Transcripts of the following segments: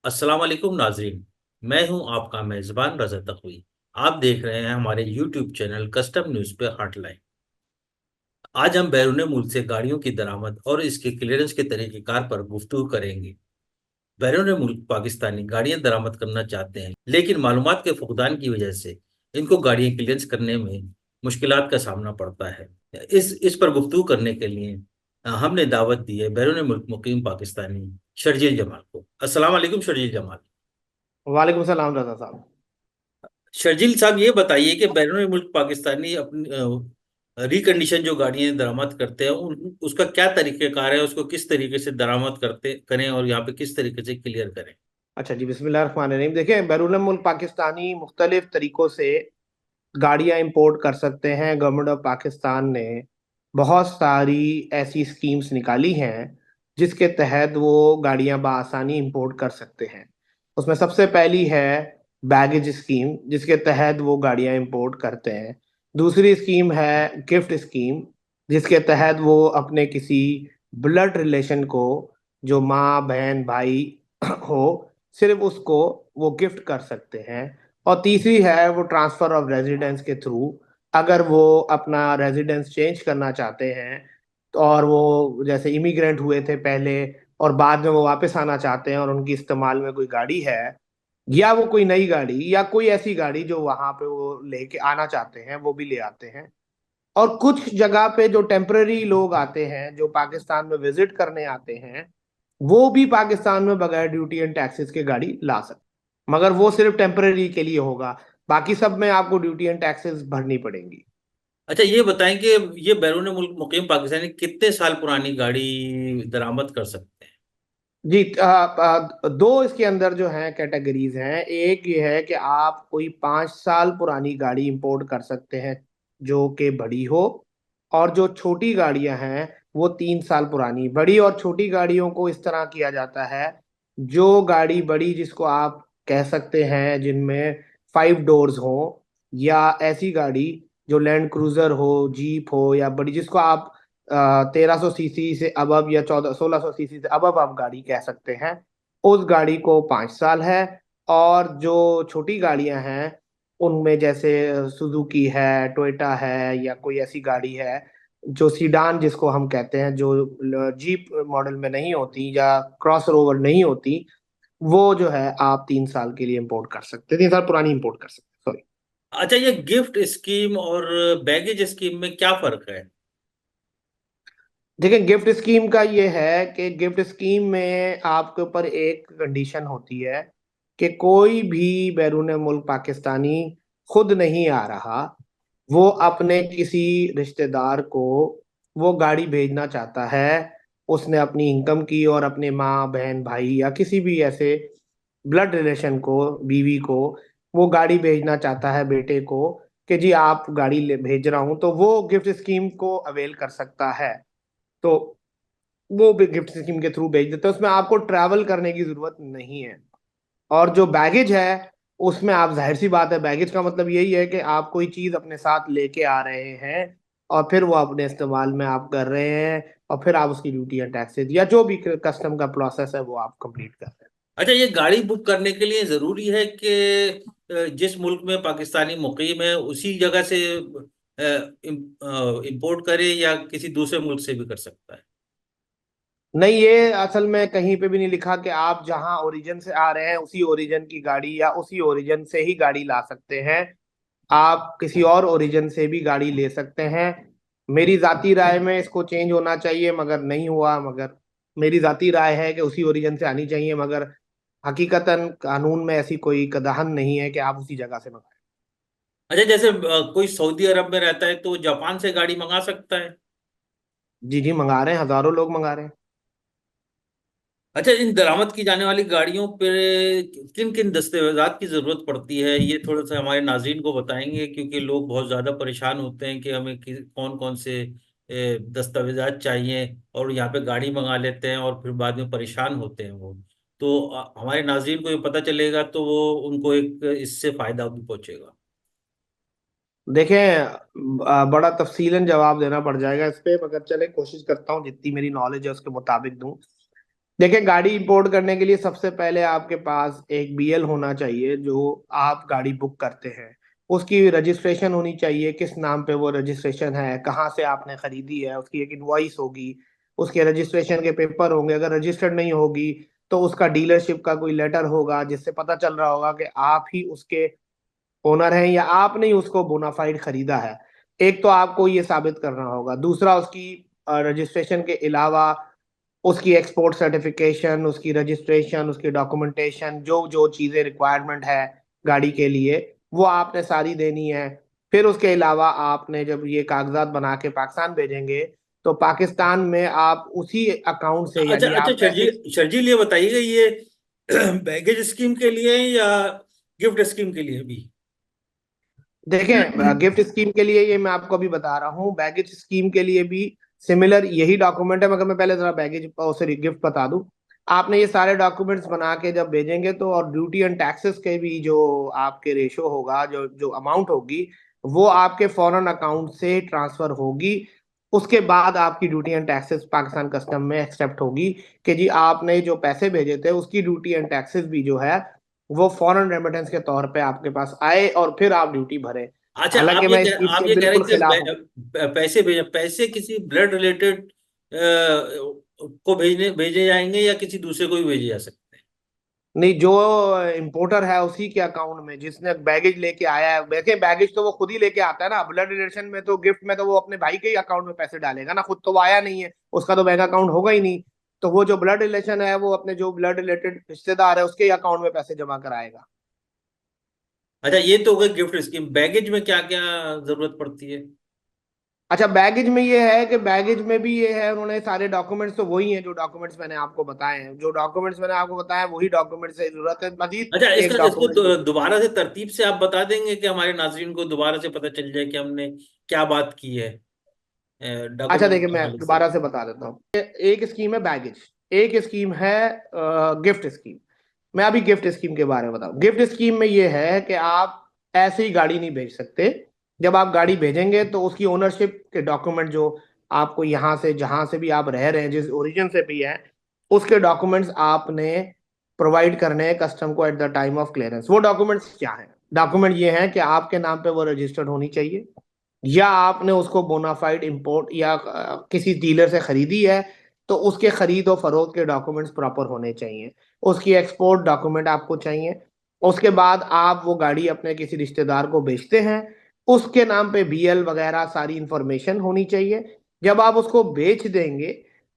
अस्सलाम वालेकुम नाजरीन। मैं हूं आपका मेजबान रजा तकवी। आप देख रहे हैं हमारे यूट्यूब चैनल कस्टम न्यूज़ पे हॉटलाइन। आज हम बैरून मुल्क से गाड़ियों की दरामद और इसके क्लियरेंस के तरीक़ेकार पर गुफ्तगू करेंगे। बैरून मुल्क पाकिस्तानी गाड़ियां दरामद करना चाहते हैं, लेकिन मालूमात के फुकदान की वजह से इनको गाड़ियां क्लियरेंस करने में मुश्किलात का सामना पड़ता है। इस पर गुफ्तगू करने के लिए हमने दावत दी है बैरून मुल्क मुकीम पाकिस्तानी शर्जील जमाल को। अस्सलाम वालेकुम शर्जील जमाल। वालेकुम सलाम रजा साहब। शर्जील साहब, ये बताइए कि बैरून मुल्क पाकिस्तानी अपनी रिकंडीशन जो गाड़ियां दरामद करते हैं उसका क्या तरीक़ेकार है, उसको किस तरीके से दरामद करते करें और यहाँ पे किस तरीके से क्लियर करें। अच्छा जी, बिस्मिल्लाहिर्रहमानिर्रहीम। देखिए, बैरून मुल्क पाकिस्तानी मुख्तलिफ तरीकों से गाड़ियां इंपोर्ट कर सकते हैं। गवर्नमेंट ऑफ पाकिस्तान ने बहुत सारी ऐसी स्कीम्स निकाली हैं जिसके तहत वो गाड़ियां बआसानी इंपोर्ट कर सकते हैं। उसमें सबसे पहली है बैगेज स्कीम, जिसके तहत वो गाड़ियां इंपोर्ट करते हैं। दूसरी स्कीम है गिफ्ट स्कीम, जिसके तहत वो अपने किसी ब्लड रिलेशन को, जो माँ बहन भाई हो, सिर्फ उसको वो गिफ्ट कर सकते हैं। और तीसरी है वो ट्रांसफर ऑफ रेजिडेंस के थ्रू, अगर वो अपना रेजिडेंस चेंज करना चाहते हैं और वो जैसे इमिग्रेंट हुए थे पहले और बाद में वो वापस आना चाहते हैं और उनकी इस्तेमाल में कोई गाड़ी है, या वो कोई नई गाड़ी या कोई ऐसी गाड़ी जो वहां पे वो लेके आना चाहते हैं, वो भी ले आते हैं। और कुछ जगह पे जो टेम्पररी लोग आते हैं, जो पाकिस्तान में विजिट करने आते हैं, वो भी पाकिस्तान में बगैर ड्यूटी एंड टैक्सेस के गाड़ी ला सकते, मगर वो सिर्फ टेम्पररी के लिए होगा। बाकी सब में आपको ड्यूटी एंड टैक्सेस भरनी पड़ेंगी। अच्छा, ये बताएं कि ये बैरून मुल्क मुकीम पाकिस्तानी कितने साल पुरानी गाड़ी दरामद कर सकते हैं। जी, दो इसके अंदर जो है कैटेगरीज हैं। एक ये है कि आप कोई 5 साल पुरानी गाड़ी इंपोर्ट कर सकते हैं जो कि बड़ी हो, और जो छोटी गाड़ियां हैं वो 3 साल पुरानी। बड़ी और छोटी गाड़ियों को इस तरह किया जाता है, जो गाड़ी बड़ी जिसको आप कह सकते हैं जिनमें 5 डोर्स हो, या ऐसी गाड़ी जो लैंड क्रूजर हो, जीप हो, या बड़ी जिसको आप 1300 सीसी से अबव या 1600 सीसी से अबव आप गाड़ी कह सकते हैं, उस गाड़ी को 5 साल है। और जो छोटी गाड़ियां हैं उनमें जैसे सुजुकी है, टोयोटा है, या कोई ऐसी गाड़ी है जो सीडान जिसको हम कहते हैं, जो जीप मॉडल में नहीं होती या क्रॉस ओवर नहीं होती, वो जो है आप 3 साल के लिए इंपोर्ट कर सकते हैं, 3 साल पुरानी इंपोर्ट कर सकते हैं, सॉरी। अच्छा, ये गिफ्ट स्कीम और बैगेज स्कीम में क्या फर्क है। देखिए, गिफ्ट स्कीम का ये है कि गिफ्ट स्कीम में आपके ऊपर एक कंडीशन होती है कि कोई भी बैरून मुल्क पाकिस्तानी खुद नहीं आ रहा, वो अपने किसी रिश्तेदार को वो गाड़ी भेजना चाहता है। उसने अपनी इनकम की और अपने माँ बहन भाई या किसी भी ऐसे ब्लड रिलेशन को, बीवी को, वो गाड़ी भेजना चाहता है बेटे को, कि जी आप गाड़ी ले भेज रहा हूं, तो वो गिफ्ट स्कीम को अवेल कर सकता है। तो वो भी गिफ्ट स्कीम के थ्रू भेज देते हैं, उसमें आपको ट्रैवल करने की जरूरत नहीं है। और जो बैगेज है, उसमें आप, जाहिर सी बात है, बैगेज का मतलब यही है कि आप कोई चीज अपने साथ लेके आ रहे हैं और फिर वो अपने इस्तेमाल में आप कर रहे हैं, और फिर आप उसकी ड्यूटी या टैक्सेस या जो भी कस्टम का प्रोसेस है वो आप कंप्लीट कर रहे हैं। अच्छा, ये गाड़ी बुक करने के लिए जरूरी है कि जिस मुल्क में पाकिस्तानी मुकीम है उसी जगह से इंपोर्ट करे या किसी दूसरे मुल्क से भी कर सकता है। नहीं, ये असल में कहीं पे भी नहीं लिखा कि आप जहां ओरिजिन से आ रहे हैं उसी ओरिजिन की गाड़ी या उसी ओरिजिन से ही गाड़ी ला सकते हैं। आप किसी और ओरिजिन से भी गाड़ी ले सकते हैं। मेरी जाती राय में इसको चेंज होना चाहिए, मगर नहीं हुआ। मगर मेरी जाती राय है कि उसी ओरिजिन से आनी चाहिए, मगर हकीकतन कानून में ऐसी कोई कदाहन नहीं है कि आप उसी जगह से मंगाएं। अच्छा, जैसे कोई सऊदी अरब में रहता है तो जापान से गाड़ी मंगा सकता है। जी जी, मंगा रहे हैं, हजारों लोग मंगा रहे हैं। अच्छा, इन दरामद की जाने वाली गाड़ियों पर किन किन दस्तावेजात की जरूरत पड़ती है, ये थोड़ा सा हमारे नाज़रीन को बताएंगे, क्योंकि लोग बहुत ज्यादा परेशान होते हैं कि हमें कौन कौन से दस्तावेजात चाहिए और यहाँ पे गाड़ी मंगा लेते हैं और फिर बाद में परेशान होते हैं वो। तो हमारे नाज़रीन को ये पता चलेगा तो वो उनको एक इससे फायदा भी पहुंचेगा। देखें, बड़ा तफसीलन जवाब देना पड़ जाएगा इस पे, मगर चले कोशिश करता हूँ जितनी मेरी नॉलेज है उसके मुताबिक दूं। देखिए, गाड़ी इंपोर्ट करने के लिए सबसे पहले आपके पास एक बीएल होना चाहिए। जो आप गाड़ी बुक करते हैं उसकी रजिस्ट्रेशन होनी चाहिए, किस नाम पे वो रजिस्ट्रेशन है, कहाँ से आपने खरीदी है, उसकी एक इनवॉइस होगी, उसके रजिस्ट्रेशन के पेपर होंगे। अगर रजिस्टर्ड नहीं होगी तो उसका डीलरशिप का कोई लेटर होगा जिससे पता चल रहा होगा कि आप ही उसके ओनर हैं या आपने ही उसको बोनाफाइड खरीदा है। एक तो आपको ये साबित करना होगा। दूसरा, उसकी रजिस्ट्रेशन के अलावा उसकी एक्सपोर्ट सर्टिफिकेशन, उसकी रजिस्ट्रेशन, उसकी डॉक्यूमेंटेशन, जो जो चीज़ें रिक्वायरमेंट है गाड़ी के लिए, वो आपने सारी देनी है। फिर उसके अलावा आपने जब ये कागजात बना के पाकिस्तान भेजेंगे तो पाकिस्तान में आप उसी अकाउंट से, अच्छा यानी अच्छा, आप पैसे। शर्जील ये बताइएगा, ये बैगेज स्कीम के लिए है या गिफ्ट स्कीम के लिए भी? देखें, गिफ्ट स्कीम के लिए ये मैं आपको अभी बता रहा हूँ, बैगेज स्कीम के लिए भी सिमिलर यही डॉक्यूमेंट है, मगर मैं पहले जरा बैगेज सॉरी गिफ्ट बता दूं। आपने ये सारे डॉक्यूमेंट्स बना के जब भेजेंगे तो, और ड्यूटी एंड टैक्सेस के भी जो आपके रेशो होगा, जो जो अमाउंट होगी, वो आपके फॉरेन अकाउंट से ट्रांसफर होगी। उसके बाद आपकी duty and taxes Pakistan custom में एक्सेप्ट होगी कि जी आपने जो पैसे भेजे थे उसकी ड्यूटी एंड टैक्सेस भी जो है वो फॉरेन रेमिटेंस के तौर पे आपके पास आए और फिर आप ड्यूटी भरें। अच्छा, हालांकि मैं इस चीज आप के ये कह रहे बिल्कुल हैं कि खिलाफ हूँ। पैसे भेजे, पैसे किसी ब्लड रिलेटेड को भेजे जाएंगे या किसी दूसरे को भी भेजे जा सकते हैं? नहीं, जो इम्पोर्टर है उसी के अकाउंट में, जिसने बैगेज लेके आया है। वैसे बैगेज तो वो खुद ही लेके आता है ना, ब्लड रिलेशन में तो गिफ्ट में तो वो अपने भाई के ही अकाउंट में पैसे डालेगा ना, खुद तो वो आया नहीं है, उसका तो बैंक अकाउंट होगा ही नहीं। तो वो जो ब्लड रिलेशन है वो अपने जो ब्लड रिलेटेड रिश्तेदार है उसके अकाउंट में पैसे जमा कराएगा। अच्छा, ये तो हो गई गिफ्ट स्कीम। बैगेज में क्या क्या जरूरत पड़ती है? अच्छा, बैगेज में ये है कि बैगेज में भी ये है, उन्होंने सारे डॉक्यूमेंट्स तो वही हैं जो डॉक्यूमेंट्स मैंने आपको बताए हैं। जो डॉक्यूमेंट्स मैंने आपको बताया वही डॉक्यूमेंट्स की जरूरत है, मजीद अच्छा, एक इसको डॉक्यूमेंट जो। दोबारा से तरतीब से आप बता देंगे कि हमारे नाजरीन को दोबारा से पता चल जाए कि हमने क्या बात की है अच्छा डॉक्यूमेंट देखिए, के मैं हवाले से। दोबारा से बता देता हूँ। एक स्कीम है बैगेज, एक स्कीम है गिफ्ट स्कीम। मैं अभी गिफ्ट स्कीम के बारे में बताऊँ। गिफ्ट स्कीम में ये है कि आप ऐसे ही गाड़ी नहीं भेज सकते। जब आप गाड़ी भेजेंगे तो उसकी ओनरशिप के डॉक्यूमेंट, जो आपको यहाँ से जहाँ से भी आप रह रहे हैं, जिस ओरिजिन से भी है, उसके डॉक्यूमेंट्स आपने प्रोवाइड करने हैं कस्टम को at the time of clearance. वो डॉक्यूमेंट्स क्या है? डॉक्यूमेंट ये है कि आपके नाम पे वो रजिस्टर्ड होनी चाहिए, या आपने उसको बोनाफाइड इंपोर्ट या किसी डीलर से खरीदी है तो उसके खरीद और फरोख्त के डॉक्यूमेंट्स प्रॉपर होने चाहिए। उसकी एक्सपोर्ट डॉक्यूमेंट आपको चाहिए। उसके बाद आप वो गाड़ी अपने किसी रिश्तेदार को बेचते हैं, उसके नाम पे बीएल वगैरह सारी इंफॉर्मेशन होनी चाहिए। जब आप उसको बेच देंगे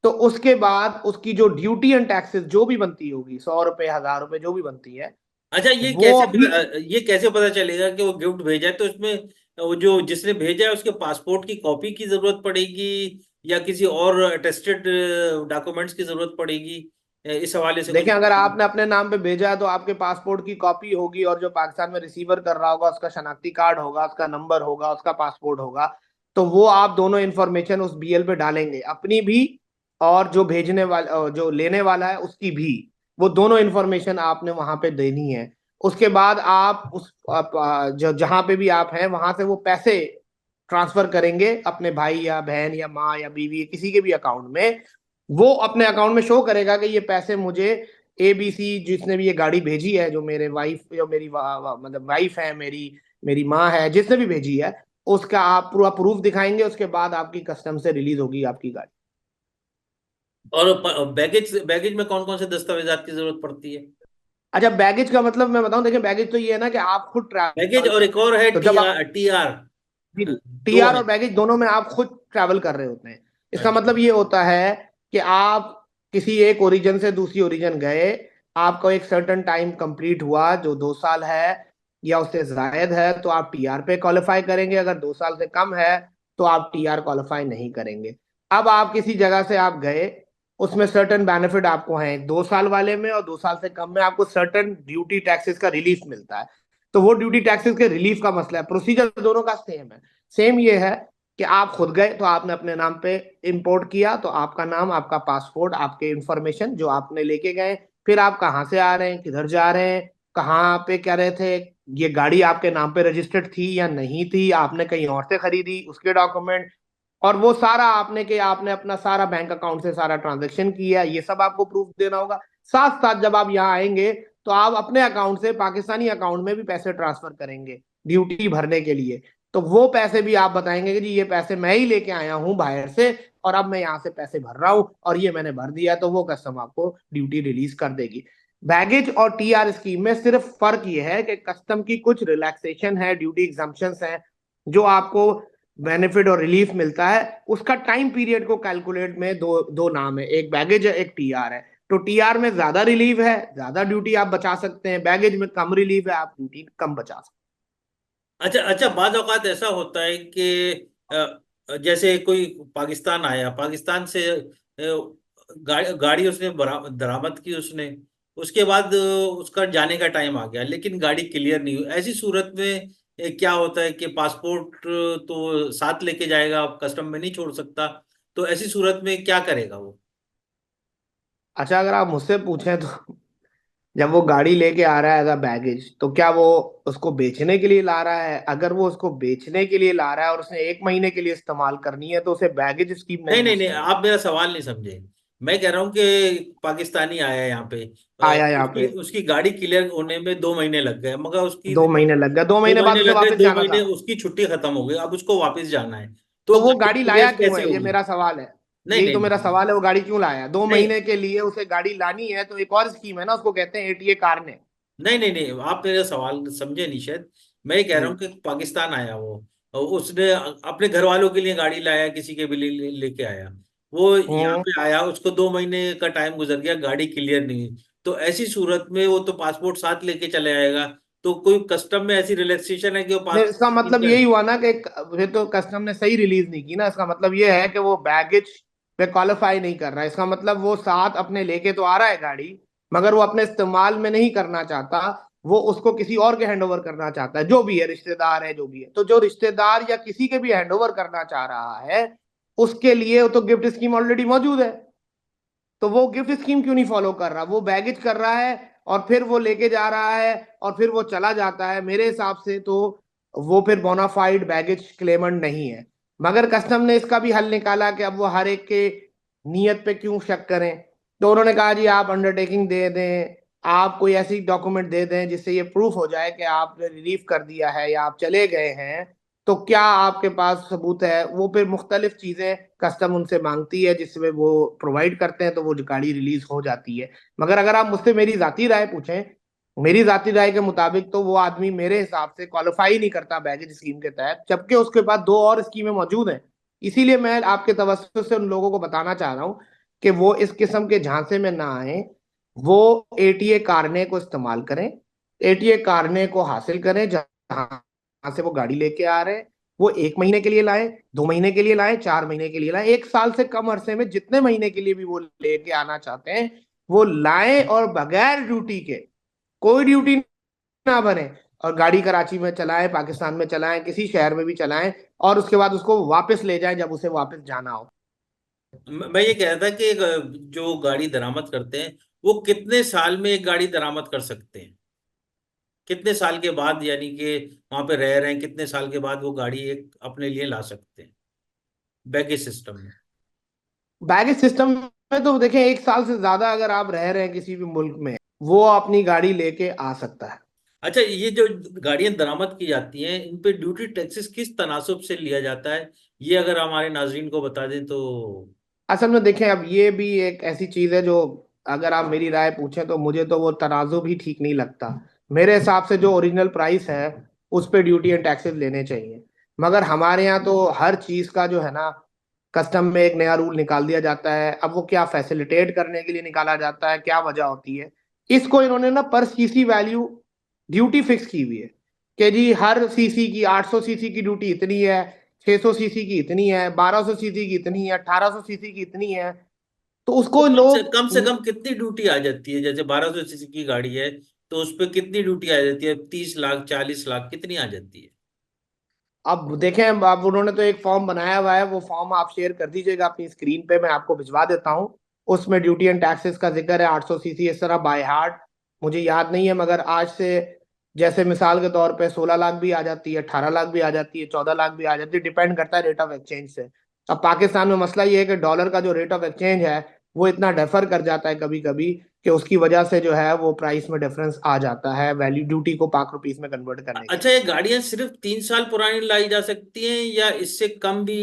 तो उसके बाद उसकी जो ड्यूटी एंड टैक्सेस जो भी बनती होगी, 100 रुपए 1000 रुपए जो भी बनती है, अच्छा, वो अभी। ये कैसे पता चलेगा कि वो गिफ्ट भेजा है? तो इसमें वो जो जिसने भेजा है उसके पासपोर्ट की कॉपी की जरूरत पड़ेगी या किसी और अटेस्टेड डॉक्यूमेंट्स की जरूरत पड़ेगी? इस हवाले से कुछ देखें, अगर बताइए। आपने अपने नाम पे भेजा है तो आपके पासपोर्ट की कॉपी होगी, और जो पाकिस्तान में रिसीवर कर रहा होगा उसका शनाख्ती कार्ड होगा, उसका नंबर होगा, उसका पासपोर्ट होगा। तो वो आप दोनों इंफॉर्मेशन उस बीएल पे डालेंगे, अपनी भी और जो भेजने वाला जो लेने वाला है उसकी भी। वो दोनों इंफॉर्मेशन आपने वहां पे देनी है। उसके बाद आप उस जो जहां पे भी आप हैं वहां से वो पैसे ट्रांसफर करेंगे अपने भाई या बहन या माँ या बीवी किसी के भी अकाउंट में। वो अपने अकाउंट में शो करेगा कि ये पैसे मुझे एबीसी, जिसने भी ये गाड़ी भेजी है, जो मेरे वाइफ, जो मेरी मतलब वाइफ है, मेरी मेरी माँ है, जिसने भी भेजी है, उसका आप पूरा प्रूफ दिखाएंगे। उसके बाद आपकी कस्टम से रिलीज होगी आपकी गाड़ी। और बैगेज बैगेज में कौन कौन से दस्तावेजात की जरूरत पड़ती है? अच्छा, बैगेज का मतलब मैं बताऊं। देखिए, बैगेज तो ये है ना कि आप खुद बैगेज ट्रैवल और कर एक रहे हैं। और है तो टी जब आप आर टी आर दो टीआर है। और बैगेज दोनों में आप खुद ट्रैवल कर रहे होते हैं। इसका अच्छा। मतलब ये होता है कि आप किसी एक ओरिजिन से दूसरी ओरिजिन गए, आपका एक सर्टेन टाइम कंप्लीट हुआ जो 2 साल है या उससे जायद है, तो आप टीआर पे क्वालिफाई करेंगे। अगर 2 साल से कम है तो आप टीआर क्वालिफाई नहीं करेंगे। अब आप किसी जगह से आप गए, उसमें सर्टेन बेनिफिट आपको हैं 2 साल वाले में, और 2 साल से कम में आपको सर्टेन ड्यूटी टैक्सेस का रिलीफ मिलता है। तो वो ड्यूटी टैक्सेस के रिलीफ का मसला है। प्रोसीजर दोनों का सेम है। सेम ये है कि आप खुद गए तो आपने अपने नाम पे इंपोर्ट किया, तो आपका नाम, आपका पासपोर्ट, आपके इंफॉर्मेशन जो आपने लेके गए, फिर आप कहाँ से आ रहे हैं, किधर जा रहे हैं, कहाँ पे क्या रहे थे, ये गाड़ी आपके नाम पे रजिस्टर्ड थी या नहीं थी, आपने कहीं और से खरीदी उसके डॉक्यूमेंट, और वो सारा आपने कि आपने अपना सारा बैंक अकाउंट से सारा ट्रांजेक्शन किया, ये सब आपको प्रूफ देना होगा। साथ साथ जब आप यहाँ आएंगे तो आप अपने अकाउंट से पाकिस्तानी अकाउंट में भी पैसे ट्रांसफर करेंगे ड्यूटी भरने के लिए। तो वो पैसे भी आप बताएंगे कि जी ये पैसे मैं ही लेके आया हूँ बाहर से, और अब मैं यहाँ से पैसे भर रहा हूँ और ये मैंने भर दिया, तो वो कस्टम आपको ड्यूटी रिलीज कर देगी। बैगेज और टीआर स्कीम में सिर्फ फर्क ये है कि कस्टम की कुछ रिलैक्सेशन है, ड्यूटी एग्जम्पशंस हैं, जो आपको बेनिफिट और रिलीफ मिलता है। उसका टाइम पीरियड को कैलकुलेट में दो दो नाम है, एक बैगेज है एक टीआर है। तो टीआर में ज्यादा रिलीफ है, ज्यादा ड्यूटी आप बचा सकते हैं, बैगेज में कम रिलीफ है, आप ड्यूटी कम बचा सकते अच्छा अच्छा, बाद औकात ऐसा होता है कि जैसे कोई पाकिस्तान आया, पाकिस्तान से गाड़ी उसने दरामद की उसने, उसके बाद उसका जाने का टाइम आ गया लेकिन गाड़ी क्लियर नहीं हुई। ऐसी सूरत में क्या होता है कि पासपोर्ट तो साथ लेके जाएगा, कस्टम में नहीं छोड़ सकता, तो ऐसी सूरत में क्या करेगा वो? हैं। अच्छा, अगर आप मुझसे पूछें तो जब वो गाड़ी लेके आ रहा है एज अ बैगेज, तो क्या वो उसको बेचने के लिए ला रहा है? अगर वो उसको बेचने के लिए ला रहा है और उसने 1 महीने के लिए इस्तेमाल करनी है, तो उसे बैगेज स्कीम नहीं नहीं नहीं नहीं, पूछते हैं। आप मेरा सवाल नहीं समझे। मैं कह रहा हूँ कि पाकिस्तानी आया यहाँ पे, आया यहाँ उसकी पे, उसकी गाड़ी क्लियर होने में 2 महीने लग गए, मगर उसकी 2 महीने लग गया, दो दो महीने बाद महीने उसे लग गए, वापस दो जाना महीने था। उसकी छुट्टी खत्म हो गई, अब उसको वापस जाना है, तो तो वो गाड़ी गाड़ी लाया क्लियर क्यों कैसे है, ये होगी? मेरा सवाल है। नहीं यही नहीं तो मेरा नहीं सवाल है, वो गाड़ी क्यों लाया? दो नहीं महीने के लिए उसे गाड़ी लानी है, तो एक और स्कीम है ना, उसको कहते हैं एटीए कार ने। नहीं नहीं नहीं, आप मेरा सवाल समझे नहीं शायद। मैं ये कह रहा जी। हूँ कि पाकिस्तान आया वो, और उसने अपने घर वालों के लिए गाड़ी लाया, किसी के भी लिए लेके आया, वो यहाँ हम्म। पे आया, उसको 2 महीने का टाइम गुजर गया, गाड़ी क्लियर नहीं हुई, तो ऐसी सूरत में वो तो पासपोर्ट साथ लेके चले आएगा, तो कोई कस्टम में ऐसी रिलैक्सेशन है कि वो नहीं, इसका मतलब पासपोर्ट? यही हुआ ना कि ये तो कस्टम ने सही रिलीज नहीं की ना। इसका मतलब ये है कि वो बैगेज पे क्वालिफाई नहीं कर रहा है। इसका मतलब वो साथ अपने लेके तो आ रहा है गाड़ी, मगर वो अपने इस्तेमाल में नहीं करना चाहता। वो उसको किसी और के हैंड ओवर करना चाहता है, जो भी है, रिश्तेदार है जो भी है। तो जो रिश्तेदार या किसी के भी हैंड ओवर करना चाह रहा है, उसके लिए तो गिफ्ट स्कीम ऑलरेडी मौजूद है। तो वो गिफ्ट स्कीम क्यों नहीं फॉलो कर रहा? वो बैगेज कर रहा है और फिर वो लेके जा रहा है और फिर वो चला जाता है। मेरे हिसाब से तो वो फिर बोनाफाइड बैगेज क्लेमंट नहीं है। मगर कस्टम ने इसका भी हल निकाला कि अब वो हर एक के नियत पे क्यों शक करें। तो उन्होंने कहा जी आप अंडरटेकिंग दे दें, आप कोई ऐसी डॉक्यूमेंट दे दें जिससे ये प्रूफ हो जाए कि आपने रिलीफ कर दिया है या आप चले गए हैं। तो क्या आपके पास सबूत है? वो फिर मुख्तलिफ चीजें कस्टम उनसे मांगती है, जिसमें वो प्रोवाइड करते हैं, तो वो गाड़ी रिलीज हो जाती है। मगर अगर आप मुझसे मेरी जाती राय पूछें, मेरी जाती राय के मुताबिक तो वो आदमी मेरे हिसाब से क्वालिफाई नहीं करता बैगेज स्कीम के तहत, जबकि उसके पास दो और स्कीमें मौजूद हैं। इसीलिए मैं आपके तवज्जुह से उन लोगों को बताना चाह रहा हूँ कि वो इस किस्म के झांसे में ना आए। वो एटीए कारने को इस्तेमाल करें, एटीए कारने को हासिल करें, जहां से वो गाड़ी लेके आ रहे हैं। वो 1 महीने के लिए लाए, 2 महीने के लिए लाए, 4 महीने के लिए लाए, 1 साल से कम अरसे में जितने महीने के लिए भी वो लेके आना चाहते हैं वो लाएं, और बगैर ड्यूटी के, कोई ड्यूटी ना भरे, और गाड़ी कराची में चलाएं, पाकिस्तान में चलाएं, किसी शहर में भी चलाएं, और उसके बाद उसको वापस ले जाएं जब उसे वापस जाना हो। मैं ये कह रहा था कि जो गाड़ी दरामद करते हैं, वो कितने साल में एक गाड़ी दरामद कर सकते हैं? कितने साल के बाद, यानी कि वहां पे रह रहे हैं, कितने साल के बाद वो गाड़ी एक अपने लिए ला सकते हैं बैगेज सिस्टम में? बैगेज सिस्टम में तो देखें, 1 साल से ज्यादा अगर आप रह रहे हैं किसी भी मुल्क में, वो अपनी गाड़ी लेके आ सकता है। अच्छा, ये जो गाड़ियां दरामद की जाती हैं, इन पे ड्यूटी टैक्सेस किस तनासब से लिया जाता है, ये अगर हमारे नाजरीन को बता दें तो। असल में देखें, अब ये भी एक ऐसी चीज है जो, अगर आप मेरी राय पूछें तो मुझे तो वो तनाजुब ही ठीक नहीं लगता। मेरे हिसाब से जो ओरिजिनल प्राइस है उस पे ड्यूटी एंड टैक्सेस लेने चाहिए। मगर हमारे यहाँ तो हर चीज का जो है ना, कस्टम में एक नया रूल निकाल दिया जाता है। अब वो क्या फैसिलिटेट करने के लिए निकाला जाता है, क्या वजह होती है, इसको इन्होंने ना पर सीसी वैल्यू ड्यूटी फिक्स की हुई है कि जी हर सीसी की 800 सीसी की ड्यूटी इतनी है, 600 सीसी की इतनी है, 1200 सीसी की इतनी है, 1800 सीसी की इतनी है। तो तो उसको लोग, कम से कम कितनी ड्यूटी आ जाती है? जैसे 1200 सीसी की गाड़ी है, तो उस पर कितनी ड्यूटी आ जाती है? 30 लाख, 40 लाख, कितनी आ जाती है? अब देखें, अब उन्होंने तो एक फॉर्म बनाया हुआ है, वो फॉर्म आप शेयर कर दीजिएगा अपनी स्क्रीन पे, मैं आपको भिजवा देता हूँ। उसमें ड्यूटी एंड टैक्सेस का जिक्र है, 800 सीसी इस तरह बाय हार्ट मुझे याद नहीं है, मगर आज से जैसे मिसाल के तौर पे 16 लाख भी आ जाती है, 18 लाख भी आ जाती है, 14 लाख भी आ जाती है, डिपेंड करता है रेट ऑफ एक्सचेंज से। अब पाकिस्तान में मसला ये है कि डॉलर का जो रेट ऑफ एक्सचेंज है वो इतना डेफर कर जाता है कभी कभी, कि उसकी वजह से जो है वो प्राइस में डिफरेंस आ जाता है वैल्यू ड्यूटी को पाक रुपीस में कन्वर्ट करने के अच्छा, लिए। ये गाड़ियां सिर्फ 3 साल पुरानी लाई जा सकती हैं या इससे कम भी,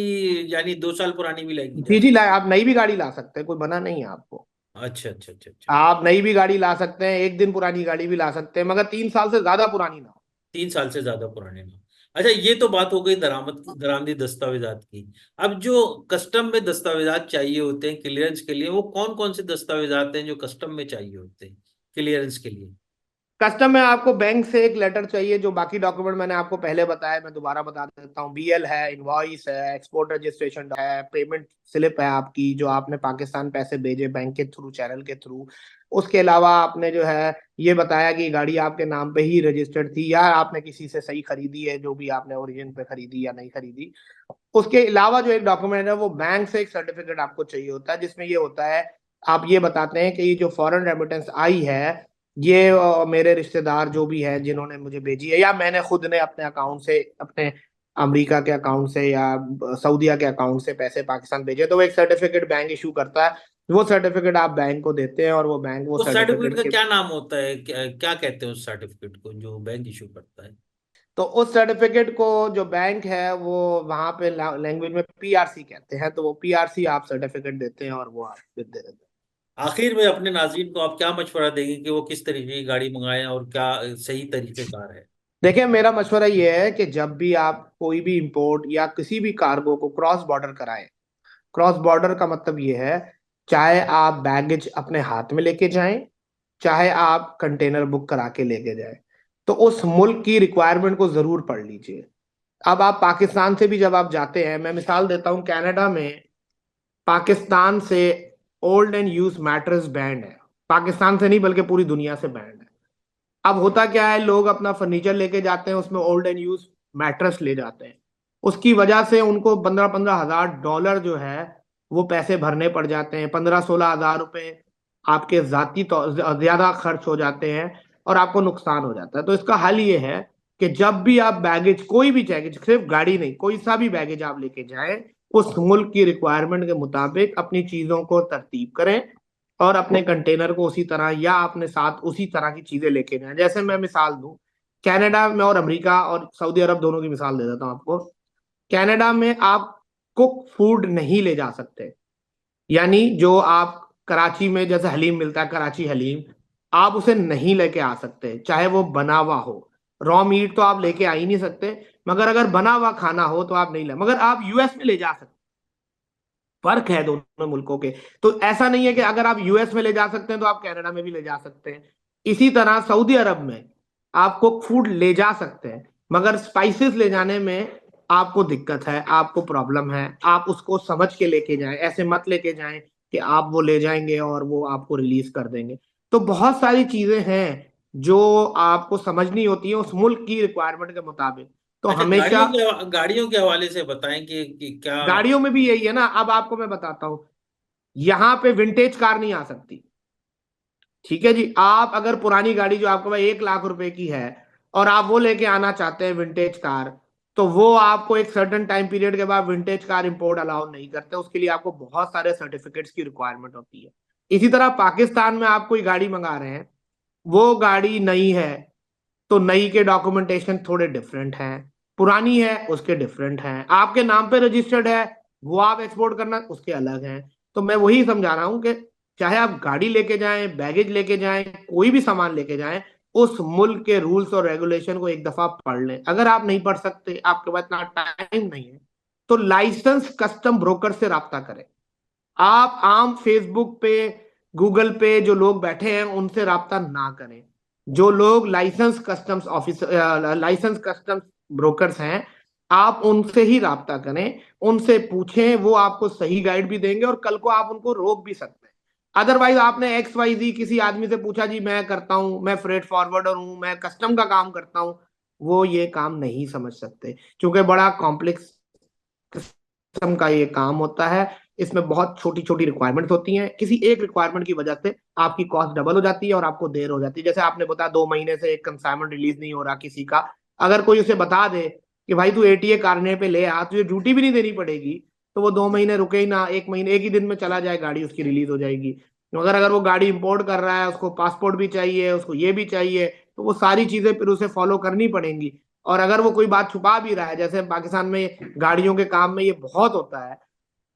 यानी 2 साल पुरानी भी लाई जा जी जी, सकती? ला आप नई भी गाड़ी ला सकते हैं, कोई मना नहीं है आपको। अच्छा अच्छा अच्छा अच्छा। आप नई भी गाड़ी ला सकते हैं, एक दिन पुरानी गाड़ी भी ला सकते हैं, मगर 3 साल से ज्यादा पुरानी ना 3 साल से ज्यादा पुराने ना। अच्छा, ये तो बात हो गई दरामदी दस्तावेजात की। अब जो कस्टम में दस्तावेजात चाहिए होते हैं क्लियरेंस के लिए, वो कौन कौन से दस्तावेजात हैं जो कस्टम में चाहिए होते हैं क्लियरेंस के लिए? कस्टम में आपको बैंक से एक लेटर चाहिए, जो बाकी डॉक्यूमेंट मैंने आपको पहले बताया, मैं दोबारा बता देता हूँ। बीएल है, इनवॉइस है, एक्सपोर्ट रजिस्ट्रेशन है, पेमेंट स्लिप है आपकी, जो आपने पाकिस्तान पैसे भेजे बैंक के थ्रू, चैनल के थ्रू। उसके अलावा आपने जो है ये बताया कि गाड़ी आपके नाम पे ही रजिस्टर्ड थी, या आपने किसी से सही खरीदी है, जो भी आपने ओरिजिन पे खरीदी या नहीं खरीदी। उसके अलावा जो एक डॉक्यूमेंट है वो बैंक से एक सर्टिफिकेट आपको चाहिए होता है, जिसमें ये होता है, आप ये बताते हैं कि ये जो फॉरेन रेमिटेंस आई है, ये मेरे रिश्तेदार जो भी है जिन्होंने मुझे भेजी है, या मैंने खुद ने अपने अकाउंट से, अपने अमेरिका के अकाउंट से या सऊदीया के अकाउंट से पैसे पाकिस्तान भेजे, तो वो एक सर्टिफिकेट बैंक इशू करता है। वो सर्टिफिकेट आप बैंक को देते हैं और वो बैंक वो उस सर्टिफिकेट सर्टिफिकेट का के, क्या नाम होता है, क्या कहते हैं उस सर्टिफिकेट को जो बैंक इशू करता है? तो उस सर्टिफिकेट को जो बैंक है वो वहां पे लैंग्वेज में पीआरसी कहते हैं, तो वो पीआरसी आप सर्टिफिकेट देते हैं और वो आप फिर दे देते हैं। आखिर में अपने नाज़रीन को आप क्या मशवरा देंगे कि वो किस तरीके की गाड़ी मंगाएं और क्या सही तरीकेकार है? देखिए, मेरा मशवरा ये है कि जब भी आप कोई भी इंपोर्ट या किसी भी कार्गो को क्रॉस बॉर्डर कराएं, क्रॉस बॉर्डर का मतलब ये है, चाहे आप बैगेज अपने हाथ में लेके जाएं, चाहे आप कंटेनर बुक करा के लेके जाएं, तो उस मुल्क की रिक्वायरमेंट को जरूर पढ़ लीजिए। अब आप पाकिस्तान से भी जब आप जाते हैं, मैं मिसाल देता हूं, कनाडा में पाकिस्तान से old and use matters band है। पाकिस्तान से नहीं बल्कि पूरी दुनिया से बैंड है। अब होता क्या है, लोग अपना फर्नीचर लेके जाते हैं, उसमें ओल्ड एंड यूज मैट्रेस ले जाते हैं। उसकी वजह से उनको 15-15 हज़ार डॉलर जो है वो पैसे भरने पड़ जाते हैं, 15-16 हज़ार रुपए आपके जाती ज्यादा खर्च हो जाते हैं और आपको नुकसान हो जाता है। तो इसका हल ये है कि जब भी आप बैगेज, कोई भी बैगेज, सिर्फ गाड़ी नहीं, कोई सा भी बैगेज आप लेके जाएं, उस मुल्क की रिक्वायरमेंट के मुताबिक अपनी चीजों को तरतीब करें और अपने कंटेनर को उसी तरह, या अपने साथ उसी तरह की चीजें लेके जाएं। जैसे मैं मिसाल दूं, कनाडा में और अमेरिका और सऊदी अरब दोनों की मिसाल दे देता हूं आपको। कनाडा में आप कुक फूड नहीं ले जा सकते, यानी जो आप कराची में जैसे हलीम मिलता है, कराची हलीम, आप उसे नहीं लेके आ सकते, चाहे वो बना हुआ हो। रॉ मीट तो आप लेके आ ही नहीं सकते, मगर अगर बना हुआ खाना हो तो आप नहीं ले, मगर आप यूएस में ले जा सकते। फर्क है दोनों मुल्कों के। तो ऐसा नहीं है कि अगर आप यूएस में ले जा सकते हैं तो आप कनाडा में भी ले जा सकते हैं। इसी तरह सऊदी अरब में आपको फूड ले जा सकते हैं, मगर स्पाइसेस ले जाने में आपको दिक्कत है, आपको प्रॉब्लम है। आप उसको समझ के लेके जाएं, ऐसे मत लेके जाएं कि आप वो ले जाएंगे और वो आपको रिलीज कर देंगे। तो बहुत सारी चीजें हैं जो आपको समझनी होती है उस मुल्क की रिक्वायरमेंट के मुताबिक। तो अच्छा, हमेशा गाड़ियों के हवाले से बताएं कि क्या? गाड़ियों में भी यही है ना। अब आपको मैं बताता हूँ, यहाँ पे विंटेज कार नहीं आ सकती। ठीक है जी, आप अगर पुरानी गाड़ी जो आपके पास 1 लाख रुपए की है और आप वो लेके आना चाहते हैं विंटेज कार, तो वो आपको एक सर्टेन टाइम पीरियड के बाद विंटेज कार इंपोर्ट अलाउ नहीं करते। उसके लिए आपको बहुत सारे सर्टिफिकेट्स की रिक्वायरमेंट होती है। इसी तरह पाकिस्तान में आप कोई गाड़ी मंगा रहे हैं, वो गाड़ी नई है, तो नई के डॉक्यूमेंटेशन थोड़े डिफरेंट हैं, पुरानी है उसके डिफरेंट हैं, आपके नाम पे रजिस्टर्ड है, वो आप एक्सपोर्ट करना उसके अलग हैं। तो मैं वही समझा रहा हूं कि चाहे आप गाड़ी लेके जाएं, बैगेज लेके जाएं, कोई भी सामान लेके जाएं, उस मुल्क के रूल्स और रेगुलेशन को एक दफा पढ़ लें। अगर आप नहीं पढ़ सकते, आपके पास इतना टाइम नहीं है, तो लाइसेंस कस्टम ब्रोकर से रब्ता करें। आप आम फेसबुक पे, गूगल पे जो लोग बैठे हैं उनसे राब्ता ना करें। जो लोग licence customs office, licence customs brokers हैं, आप उनसे ही राब्ता करें, उनसे पूछें, वो आपको सही गाइड भी देंगे और कल को आप उनको रोक भी सकते हैं। अदरवाइज आपने एक्स वाई जी किसी आदमी से पूछा, जी मैं करता हूं, मैं फ्रेट फॉरवर्डर हूं, मैं कस्टम का काम करता हूं, वो ये काम नहीं समझ सकते, क्योंकि बड़ा कॉम्प्लेक्स किस्म का ये काम होता है। इसमें बहुत छोटी छोटी रिक्वायरमेंट्स होती हैं, किसी एक रिक्वायरमेंट की वजह से आपकी कॉस्ट डबल हो जाती है और आपको देर हो जाती है। जैसे आपने बताया 2 महीने से एक कंसाइनमेंट रिलीज नहीं हो रहा किसी का, अगर कोई उसे बता दे कि भाई तू एटीए कारने पे ले आ, तुझे ड्यूटी भी नहीं देनी पड़ेगी, तो वो 2 महीने रुके ही ना, 1 महीने, एक ही दिन में चला जाए, गाड़ी उसकी रिलीज हो जाएगी। मगर अगर वो गाड़ी इंपोर्ट कर रहा है, उसको पासपोर्ट भी चाहिए, उसको ये भी चाहिए, तो वो सारी चीजें फिर उसे फॉलो करनी पड़ेंगी। और अगर वो कोई बात छुपा भी रहा है, जैसे पाकिस्तान में गाड़ियों के काम में ये बहुत होता है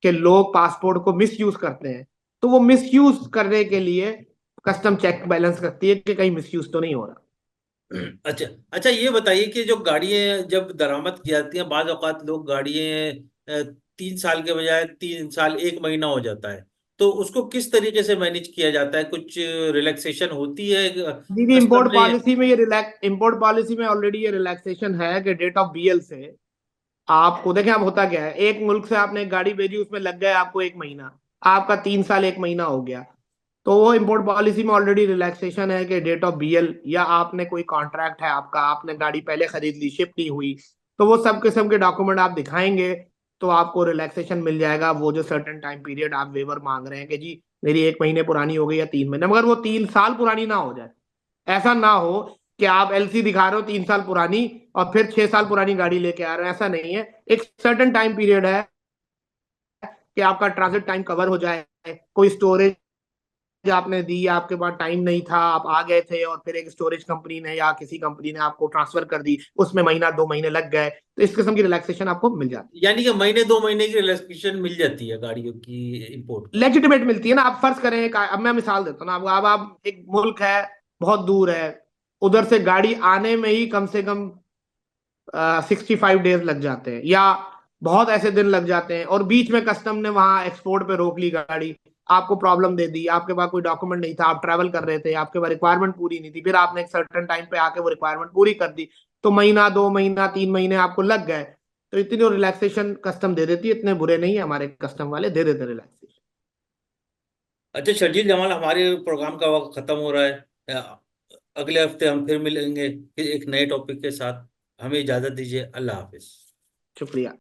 कि लोग पासपोर्ट को मिस यूज करते हैं, तो वो मिस यूज करने के लिए कस्टम चेक बैलेंस करती है कि कहीं मिस यूज तो नहीं हो रहा। अच्छा अच्छा, ये बताइए कि जो गाड़ियां जब दरामद की जाती हैं, बाज औकात लोग गाड़ियां 3 साल के बजाय 3 साल 1 महीना हो जाता है, तो उसको किस तरीके से मैनेज किया जाता है? कुछ रिलैक्सेशन होती है दीदी, कस्टम इंपोर्ट ने? पॉलिसी में ये रिलैक्स इंपोर्ट पॉलिसी में ऑलरेडी ये रिलैक्सेशन है कि डेट ऑफ बीएल से आपको, देखें अब होता क्या है, एक मुल्क से आपने एक गाड़ी भेजी, उसमें लग गया आपको 1 महीना, आपका 3 साल 1 महीना हो गया। तो वो इंपोर्ट पॉलिसी में ऑलरेडी रिलैक्सेशन है कि डेट ऑफ बीएल, या आपने कोई कॉन्ट्रैक्ट है आपका, आपने गाड़ी पहले खरीद ली, शिप नहीं हुई, तो वो सब किस्म के डॉक्यूमेंट आप दिखाएंगे, तो आपको रिलैक्सेशन मिल जाएगा। वो जो सर्टेन टाइम पीरियड आप वेवर मांग रहे हैं कि जी मेरी 1 महीने पुरानी हो गई या 3 महीने, मगर वो 3 साल पुरानी ना हो जाए। ऐसा ना हो कि आप एलसी दिखा रहे हो 3 साल पुरानी और फिर 6 साल पुरानी गाड़ी लेके आ रहे हो, ऐसा नहीं है। एक सर्टेन टाइम पीरियड है कि आपका ट्रांजिट टाइम कवर हो जाए, कोई स्टोरेज आपने दी, आपके पास टाइम नहीं था, आप आ गए थे और फिर एक स्टोरेज कंपनी ने या किसी कंपनी ने आपको ट्रांसफर कर दी, उसमें महीना 2 महीने लग गए, तो इस किस्म की रिलैक्सेशन आपको मिल जाती यानी कि महीने 2 महीने की रिलैक्सेशन मिल जाती है गाड़ियों की इंपोर्ट है, पर? लेजिटिमेट मिलती है ना। आप फर्ज करें अब मैं मिसाल देता हूँ ना, अब आप एक मुल्क है, बहुत दूर है, उधर से गाड़ी आने में ही कम से कम 65 डेज लग जाते हैं, या बहुत ऐसे दिन लग जाते हैं, और बीच में कस्टम ने वहां एक्सपोर्ट पे रोक ली गाड़ी, आपको प्रॉब्लम दे दी, आपके पास कोई डॉक्यूमेंट नहीं था, आप ट्रैवल कर रहे थे, आपके पास रिक्वायरमेंट पूरी नहीं थी, फिर आपने एक सर्टन टाइम पे आके वो रिक्वायरमेंट पूरी कर दी, तो महीना 2 महीना 3 महीने आपको लग गए, तो इतनी रिलैक्सेशन कस्टम दे देती है। इतने बुरे नहीं है हमारे कस्टम वाले, दे देते रिलैक्सेशन। अच्छा शर्जील जमाल, हमारे प्रोग्राम का वक्त खत्म हो रहा है। अगले हफ्ते हम फिर मिलेंगे फिर एक नए टॉपिक के साथ। हमें इजाजत दीजिए। अल्लाह हाफिज। शुक्रिया।